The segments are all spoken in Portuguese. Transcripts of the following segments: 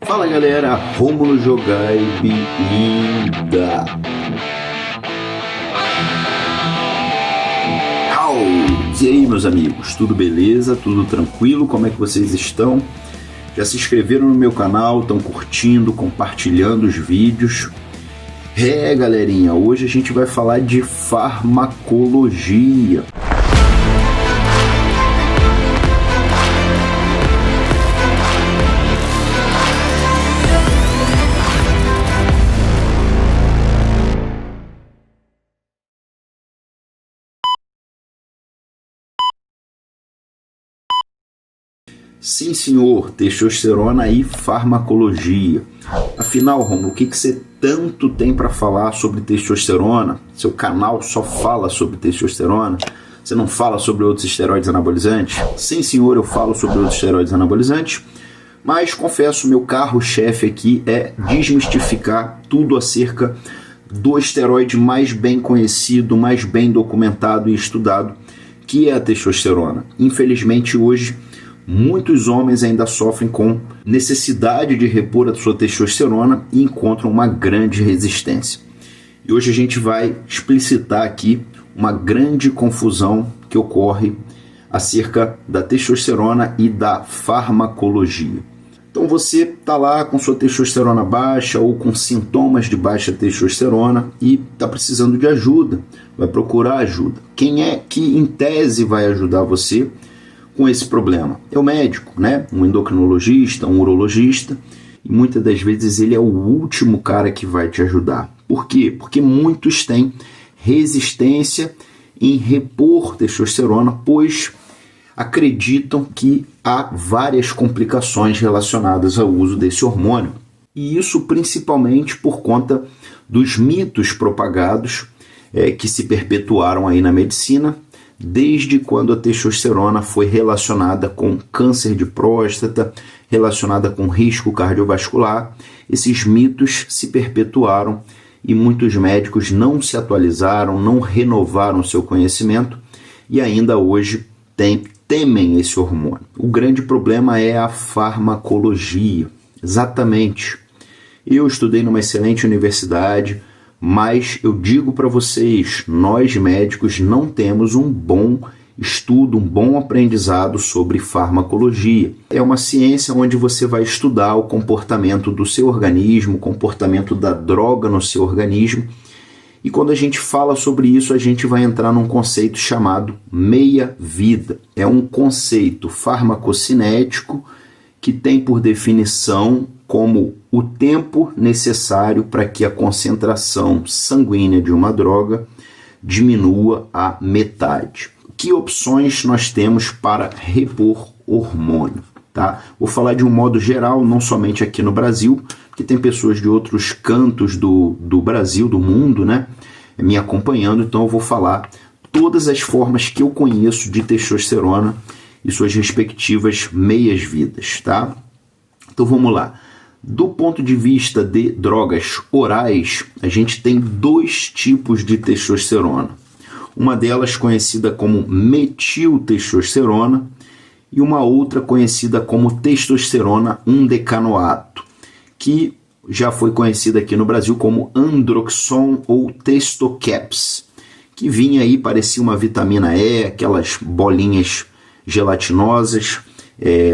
Fala galera, Rômulo Jogaib Ida. E aí meus amigos, tudo beleza? Tudo tranquilo? Como é que vocês estão? Já se inscreveram no meu canal? Estão curtindo, compartilhando os vídeos? Galerinha, hoje a gente vai falar de farmacologia. Sim, senhor, testosterona e farmacologia. Afinal, Romulo, o que você tanto tem para falar sobre testosterona? Seu canal só fala sobre testosterona? Você não fala sobre outros esteroides anabolizantes? Sim, senhor, eu falo sobre outros esteroides anabolizantes, mas confesso, meu carro-chefe aqui é desmistificar tudo acerca do esteroide mais bem conhecido, mais bem documentado e estudado, que é a testosterona. Infelizmente, hoje, muitos homens ainda sofrem com necessidade de repor a sua testosterona e encontram uma grande resistência. E hoje a gente vai explicitar aqui uma grande confusão que ocorre acerca da testosterona e da farmacologia. Então você está lá com sua testosterona baixa ou com sintomas de baixa testosterona e está precisando de ajuda, vai procurar ajuda. Quem é que em tese vai ajudar você com esse problema? É o médico, né? Um endocrinologista, um urologista, e muitas das vezes ele é o último cara que vai te ajudar. Por quê? Porque muitos têm resistência em repor testosterona, pois acreditam que há várias complicações relacionadas ao uso desse hormônio. E isso principalmente por conta dos mitos propagados que se perpetuaram aí na medicina, desde quando a testosterona foi relacionada com câncer de próstata, relacionada com risco cardiovascular. Temem mitos se perpetuaram e muitos médicos não se atualizaram, não renovaram seu conhecimento e ainda hoje temem esse hormônio. O grande problema é a farmacologia. Exatamente. Eu estudei numa excelente universidade, mas eu digo para vocês, nós médicos não temos um bom estudo, um bom aprendizado sobre farmacologia. É uma ciência onde você vai estudar o comportamento do seu organismo, o comportamento da droga no seu organismo. E quando a gente fala sobre isso, a gente vai entrar num conceito chamado meia-vida. É um conceito farmacocinético que tem por definição como o tempo necessário para que a concentração sanguínea de uma droga diminua a metade. Que opções nós temos para repor hormônio? Tá? Vou falar de um modo geral, não somente aqui no Brasil, porque tem pessoas de outros cantos do Brasil, do mundo, né, me acompanhando, então eu vou falar todas as formas que eu conheço de testosterona e suas respectivas meias-vidas. Tá? Então vamos lá. Do ponto de vista de drogas orais, a gente tem dois tipos de testosterona. Uma delas conhecida como metiltestosterona e uma outra conhecida como testosterona 1-decanoato, que já foi conhecida aqui no Brasil como Androxon ou Testocaps, que vinha aí, parecia uma vitamina E, aquelas bolinhas gelatinosas,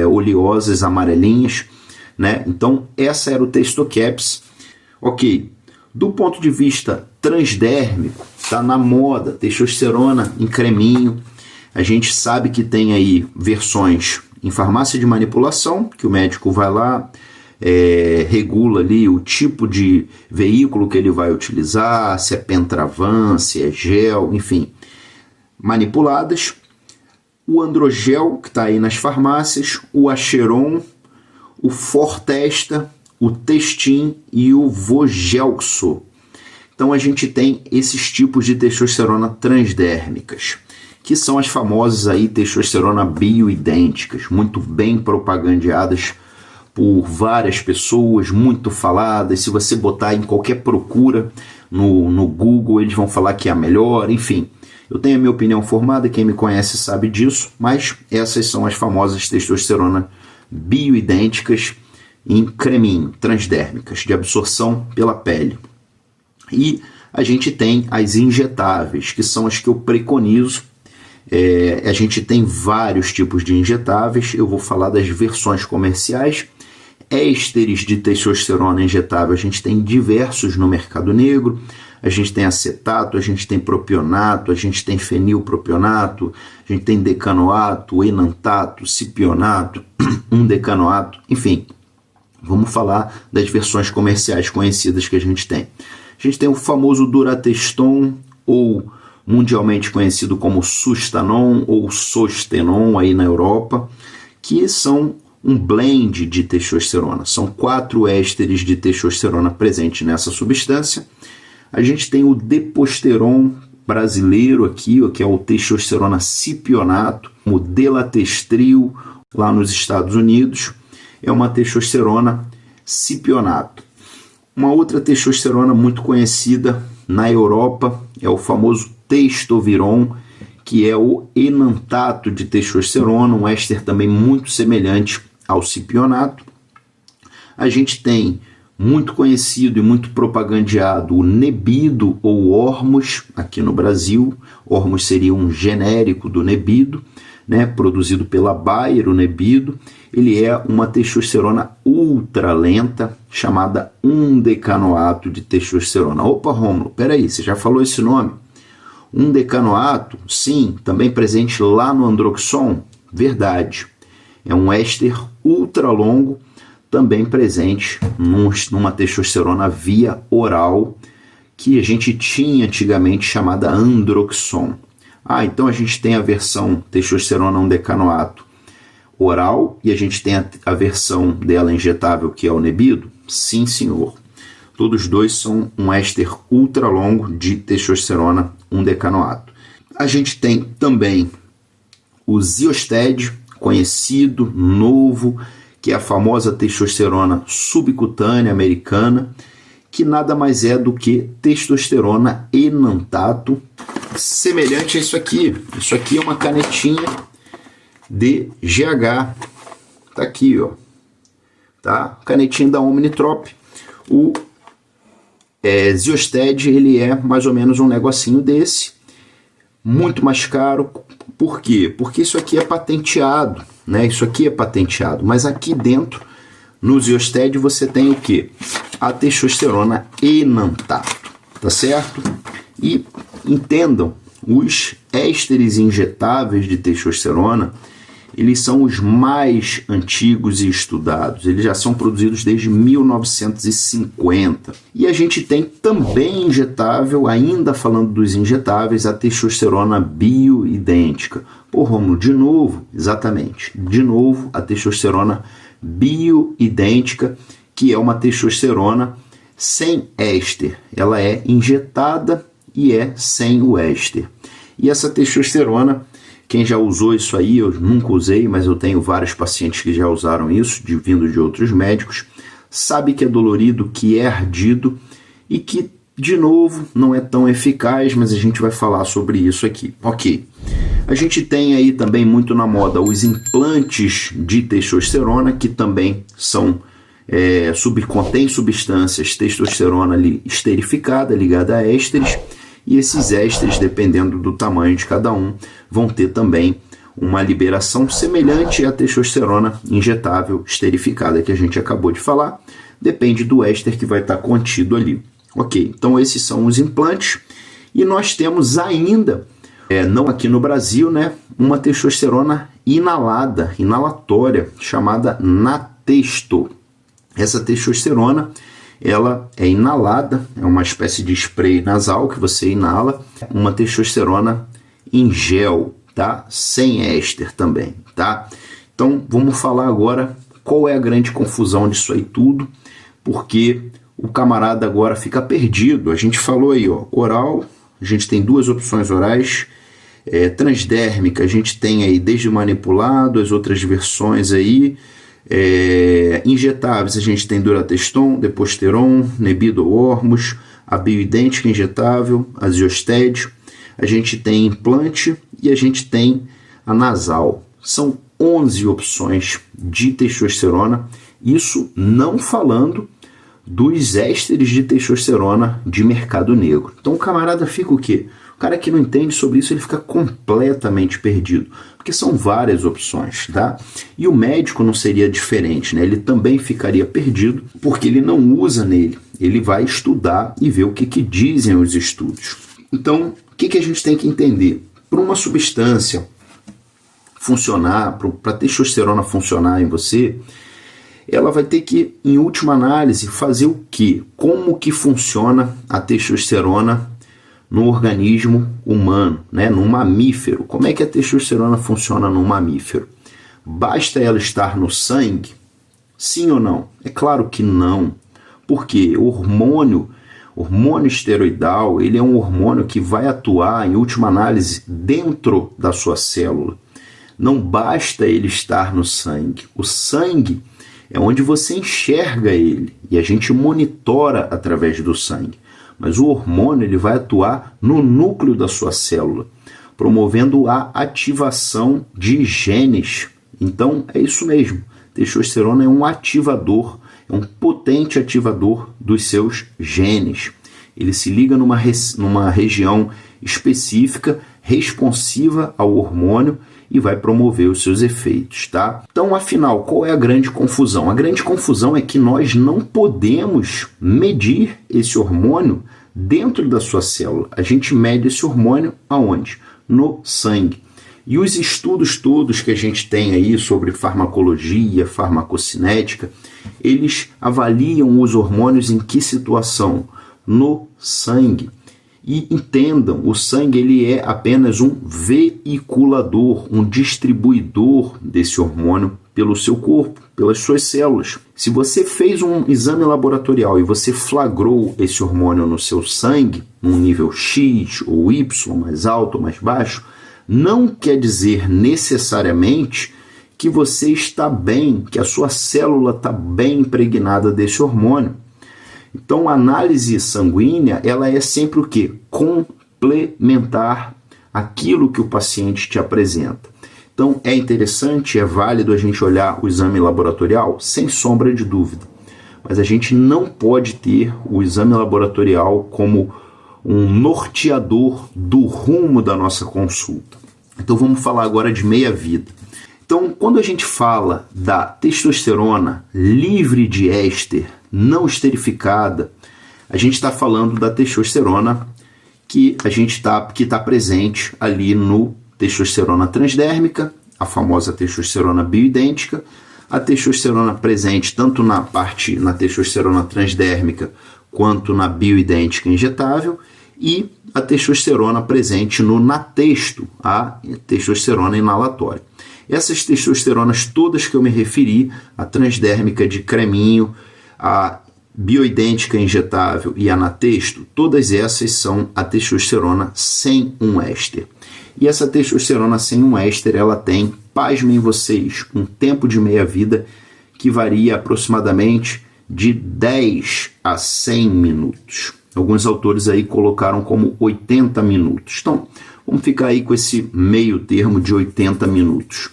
oleosas, amarelinhas, né? Então, essa era o Testocaps. Ok, do ponto de vista transdérmico, está na moda, testosterona em creminho. A gente sabe que tem aí versões em farmácia de manipulação, que o médico vai lá, regula ali o tipo de veículo que ele vai utilizar, se é Pentravan, se é gel, enfim, manipuladas. O androgel, que está aí nas farmácias, o Acheron, o Fortesta, o Testin e o Vogelxo. Então a gente tem esses tipos de testosterona transdérmicas, que são as famosas aí testosterona bioidênticas, muito bem propagandeadas por várias pessoas, muito faladas. Se você botar em qualquer procura no Google, eles vão falar que é a melhor, enfim. Eu tenho a minha opinião formada, quem me conhece sabe disso, mas essas são as famosas testosterona bioidênticas em creminho, transdérmicas, de absorção pela pele. E a gente tem as injetáveis, que são as que eu preconizo. A gente tem vários tipos de injetáveis, eu vou falar das versões comerciais. Ésteres de testosterona injetável, a gente tem diversos no mercado negro. A gente tem acetato, a gente tem propionato, a gente tem fenilpropionato, a gente tem decanoato, enantato, cipionato, decanoato, enfim. Vamos falar das versões comerciais conhecidas que a gente tem. A gente tem o famoso Durateston, ou mundialmente conhecido como Sustanon ou Sostenon aí na Europa, que são um blend de testosterona. São 4 ésteres de testosterona presentes nessa substância. A gente tem o Deposteron brasileiro aqui, que é o testosterona cipionato, o Delatestril lá nos Estados Unidos, é uma testosterona cipionato. Uma outra testosterona muito conhecida na Europa é o famoso Testoviron, que é o enantato de testosterona, um éster também muito semelhante ao cipionato. A gente tem muito conhecido e muito propagandeado o Nebido ou Ormus aqui no Brasil. Ormus seria um genérico do Nebido, né, produzido pela Bayer, o Nebido. Ele é uma testosterona ultralenta chamada 1-decanoato de testosterona. Opa, Rômulo, peraí, você já falou esse nome? 1-decanoato, sim, também presente lá no Androxon? Verdade. É um éster ultralongo, também presente numa testosterona via oral, que a gente tinha antigamente chamada Androxon. Então a gente tem a versão testosterona 1-decanoato oral e a gente tem a versão dela injetável, que é o Nebido? Sim, senhor. Todos dois são um éster ultralongo de testosterona 1-decanoato. A gente tem também o Ziosted, conhecido, novo, que é a famosa testosterona subcutânea americana, que nada mais é do que testosterona enantato, semelhante a isso aqui. Isso aqui é uma canetinha de GH. Tá aqui, ó. Tá? Canetinha da Omnitrop. O Ziosted, ele é mais ou menos um negocinho desse, muito mais caro. Por quê? Porque isso aqui é patenteado, né? Isso aqui é patenteado, mas aqui dentro, no Ziosted, você tem o quê? A testosterona enantato, tá certo? E entendam, os ésteres injetáveis de testosterona, eles são os mais antigos e estudados. Eles já são produzidos desde 1950. E a gente tem também injetável, ainda falando dos injetáveis, a testosterona bioidêntica. Pô, Rômulo, de novo, exatamente, de novo a testosterona bioidêntica, que é uma testosterona sem éster. Ela é injetada e é sem o éster. E essa testosterona, quem já usou isso aí, eu nunca usei, mas eu tenho vários pacientes que já usaram isso, vindo de outros médicos, sabe que é dolorido, que é ardido e que, de novo, não é tão eficaz, mas a gente vai falar sobre isso aqui. Ok. A gente tem aí também muito na moda os implantes de testosterona, que também são contém substâncias testosterona esterificada, ligada a ésteres, e esses ésteres, dependendo do tamanho de cada um, vão ter também uma liberação semelhante à testosterona injetável esterificada que a gente acabou de falar. Depende do éster que vai estar contido ali. Ok, então esses são os implantes. E nós temos ainda, não aqui no Brasil, né, uma testosterona inalatória, chamada Natesto. Essa testosterona, ela é inalada, é uma espécie de spray nasal que você inala, uma testosterona em gel, tá? Sem éster também, tá? Então, vamos falar agora qual é a grande confusão disso aí tudo, porque o camarada agora fica perdido. A gente falou aí, ó, oral, a gente tem 2 opções orais, transdérmica, a gente tem aí desde manipulado, as outras versões aí, injetáveis, a gente tem Durateston, Deposteron, Nebido Ormus, a bioidêntica injetável, a Ziosted, a gente tem implante e a gente tem a nasal. São 11 opções de testosterona Isso não falando dos ésteres de testosterona de mercado negro. Então o camarada fica o quê? O cara que não entende sobre isso, ele fica completamente perdido, porque são várias opções, tá? E o médico não seria diferente, né? Ele também ficaria perdido, porque ele não usa nele. Ele vai estudar e ver o que dizem os estudos. Então, o que a gente tem que entender? Para uma substância funcionar, para a testosterona funcionar em você, ela vai ter que, em última análise, fazer o quê? Como que funciona a testosterona no organismo humano, né? No mamífero. Como é que a testosterona funciona no mamífero? Basta ela estar no sangue? Sim ou não? É claro que não. Porque o hormônio esteroidal, ele é um hormônio que vai atuar, em última análise, dentro da sua célula. Não basta ele estar no sangue. O sangue é onde você enxerga ele e a gente monitora através do sangue. Mas o hormônio ele vai atuar no núcleo da sua célula, promovendo a ativação de genes. Então é isso mesmo, testosterona é um ativador, é um potente ativador dos seus genes. Ele se liga numa região específica, responsiva ao hormônio e vai promover os seus efeitos, tá? Então, afinal, qual é a grande confusão? A grande confusão é que nós não podemos medir esse hormônio dentro da sua célula. A gente mede esse hormônio aonde? No sangue. E os estudos todos que a gente tem aí sobre farmacologia, farmacocinética, eles avaliam os hormônios em que situação? No sangue. E entendam, o sangue ele é apenas um veiculador, um distribuidor desse hormônio pelo seu corpo, pelas suas células. Se você fez um exame laboratorial e você flagrou esse hormônio no seu sangue, num nível X ou Y, mais alto ou mais baixo, não quer dizer necessariamente que você está bem, que a sua célula está bem impregnada desse hormônio. Então, a análise sanguínea, ela é sempre o quê? Complementar aquilo que o paciente te apresenta. Então, é interessante, é válido a gente olhar o exame laboratorial? Sem sombra de dúvida. Mas a gente não pode ter o exame laboratorial como um norteador do rumo da nossa consulta. Então, vamos falar agora de meia-vida. Então, quando a gente fala da testosterona livre de éster, não esterificada, a gente está falando da testosterona que está presente ali no testosterona transdérmica, a famosa testosterona bioidêntica, a testosterona presente tanto na testosterona transdérmica quanto na bioidêntica injetável e a testosterona presente no natesto, a testosterona inalatória. Essas testosteronas todas que eu me referi, a transdérmica de creminho, a bioidêntica injetável e a natesto, todas essas são a testosterona sem um éster. E essa testosterona sem um éster, ela tem, pasmem vocês, um tempo de meia-vida que varia aproximadamente de 10 a 100 minutos. Alguns autores aí colocaram como 80 minutos. Então, vamos ficar aí com esse meio termo de 80 minutos.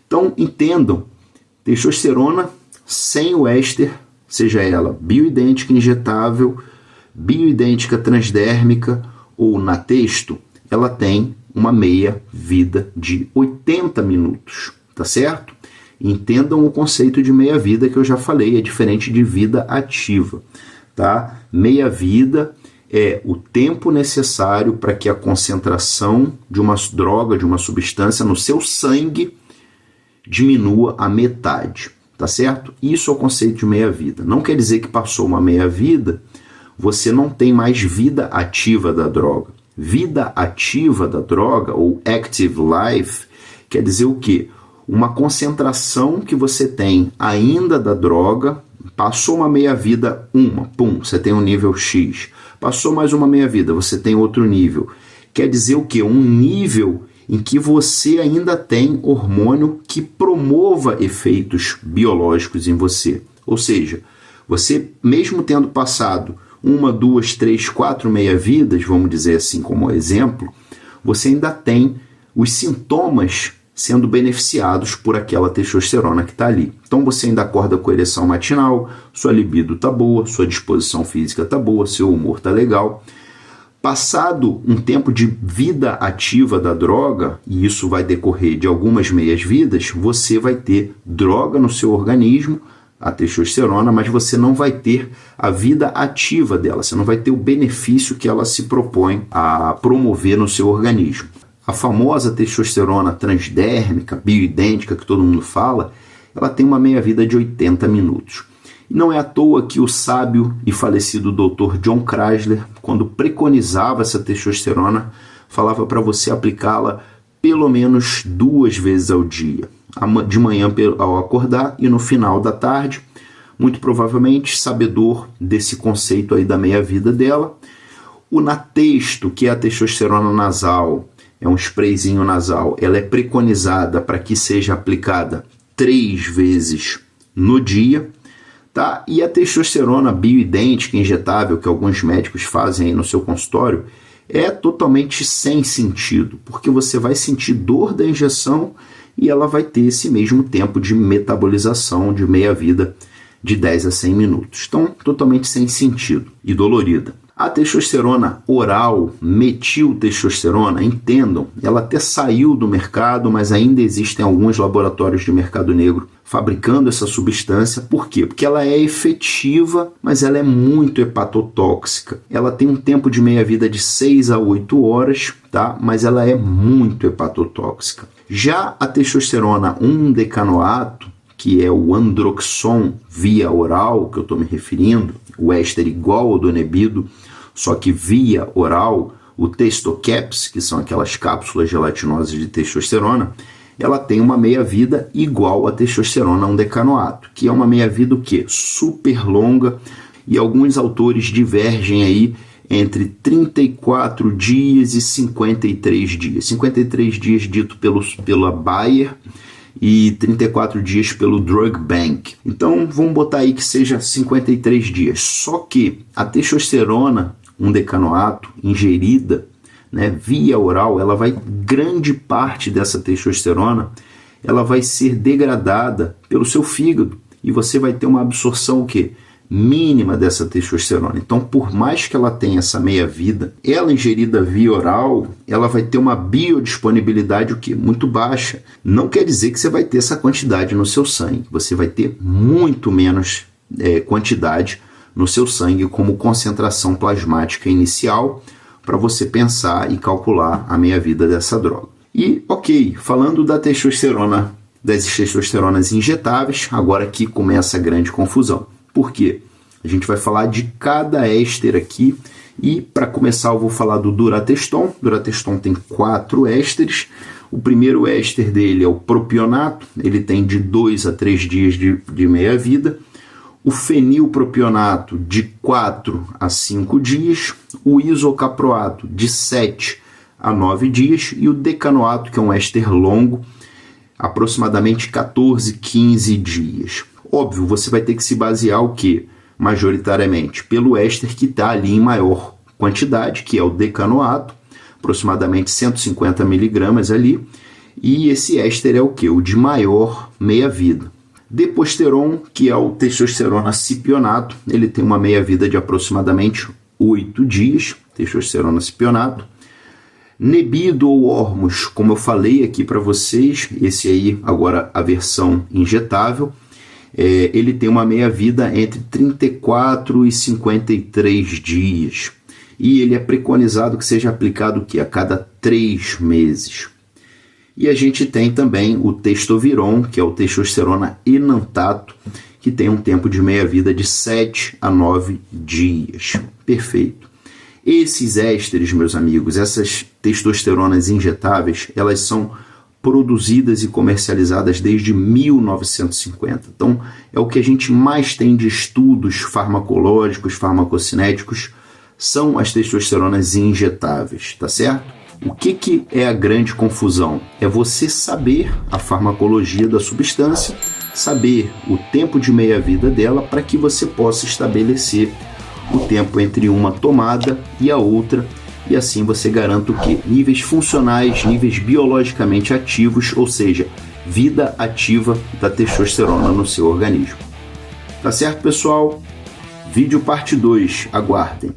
Então, entendam, testosterona sem o éster, seja ela bioidêntica injetável, bioidêntica transdérmica ou natesto, ela tem uma meia-vida de 80 minutos, tá certo? Entendam o conceito de meia-vida que eu já falei, é diferente de vida ativa, tá? Meia-vida é o tempo necessário para que a concentração de uma droga, de uma substância no seu sangue diminua a metade, tá certo? Isso é o conceito de meia-vida. Não quer dizer que passou uma meia-vida, você não tem mais vida ativa da droga. Vida ativa da droga, ou active life, quer dizer o quê? Uma concentração que você tem ainda da droga, passou uma meia-vida, você tem um nível X. Passou mais uma meia-vida, você tem outro nível. Quer dizer o quê? Um nível em que você ainda tem hormônio que promova efeitos biológicos em você. Ou seja, você mesmo tendo passado 1, 2, 3, 4 meia-vidas, vamos dizer assim como exemplo, você ainda tem os sintomas sendo beneficiados por aquela testosterona que está ali. Então você ainda acorda com ereção matinal, sua libido está boa, sua disposição física está boa, seu humor está legal. Passado um tempo de vida ativa da droga, e isso vai decorrer de algumas meias vidas, você vai ter droga no seu organismo, a testosterona, mas você não vai ter a vida ativa dela, você não vai ter o benefício que ela se propõe a promover no seu organismo. A famosa testosterona transdérmica, bioidêntica, que todo mundo fala, ela tem uma meia-vida de 80 minutos. E não é à toa que o sábio e falecido Dr. John Chrysler, quando preconizava essa testosterona, falava para você aplicá-la pelo menos 2 vezes ao dia. De manhã ao acordar e no final da tarde, muito provavelmente sabedor desse conceito aí da meia-vida dela. O Natesto, que é a testosterona nasal, é um sprayzinho nasal, ela é preconizada para que seja aplicada 3 vezes no dia. Tá? E a testosterona bioidêntica injetável, que alguns médicos fazem aí no seu consultório, é totalmente sem sentido, porque você vai sentir dor da injeção e ela vai ter esse mesmo tempo de metabolização de meia-vida de 10 a 100 minutos. Então, totalmente sem sentido e dolorida. A testosterona oral, metiltestosterona, entendam, ela até saiu do mercado, mas ainda existem alguns laboratórios de mercado negro fabricando essa substância. Por quê? Porque ela é efetiva, mas ela é muito hepatotóxica. Ela tem um tempo de meia-vida de 6 a 8 horas, tá? Mas ela é muito hepatotóxica. Já a testosterona 1-decanoato, que é o Androxon via oral, que eu estou me referindo, o éster igual ao do Nebido, só que via oral, o Testocaps, que são aquelas cápsulas gelatinosas de testosterona, ela tem uma meia-vida igual à testosterona 1-decanoato, que é uma meia-vida o quê? Super longa, e alguns autores divergem aí entre 34 dias e 53 dias. 53 dias dito pela Bayer e 34 dias pelo Drug Bank. Então vamos botar aí que seja 53 dias. Só que a testosterona 1-decanoato ingerida, né, via oral, ela vai, grande parte dessa testosterona, ela vai ser degradada pelo seu fígado e você vai ter uma absorção o quê? Mínima dessa testosterona. Então, por mais que ela tenha essa meia-vida, ela ingerida via oral, ela vai ter uma biodisponibilidade o quê? Muito baixa. Não quer dizer que você vai ter essa quantidade no seu sangue. Você vai ter muito menos quantidade no seu sangue como concentração plasmática inicial para você pensar e calcular a meia-vida dessa droga. E, ok, falando da testosterona, das testosteronas injetáveis, agora aqui começa a grande confusão. Por quê? A gente vai falar de cada éster aqui e para começar eu vou falar do Durateston. O Durateston tem 4 ésteres. O primeiro éster dele é o propionato, ele tem de 2 a 3 dias de meia-vida. O fenilpropionato de 4 a 5 dias. O isocaproato de 7 a 9 dias. E o decanoato, que é um éster longo, aproximadamente 14, 15 dias. Óbvio, você vai ter que se basear o quê? Majoritariamente pelo éster que está ali em maior quantidade, que é o decanoato, aproximadamente 150 miligramas ali, e esse éster é o quê? O de maior meia-vida. Deposteron, que é o testosterona cipionato, ele tem uma meia-vida de aproximadamente 8 dias, testosterona cipionato. Nebido ou Ormus, como eu falei aqui para vocês, esse aí agora a versão injetável, ele tem uma meia-vida entre 34 e 53 dias. E ele é preconizado que seja aplicado a cada 3 meses. E a gente tem também o Testoviron, que é o testosterona enantato, que tem um tempo de meia-vida de 7 a 9 dias. Perfeito. Esses ésteres, meus amigos, essas testosteronas injetáveis, elas são produzidas e comercializadas desde 1950. Então, é o que a gente mais tem de estudos farmacológicos, farmacocinéticos, são as testosteronas injetáveis, tá certo? O que é a grande confusão? É você saber a farmacologia da substância, saber o tempo de meia-vida dela para que você possa estabelecer o tempo entre uma tomada e a outra e assim você garanta o quê? Níveis funcionais, níveis biologicamente ativos, ou seja, vida ativa da testosterona no seu organismo. Tá certo, pessoal? Vídeo parte 2, aguardem.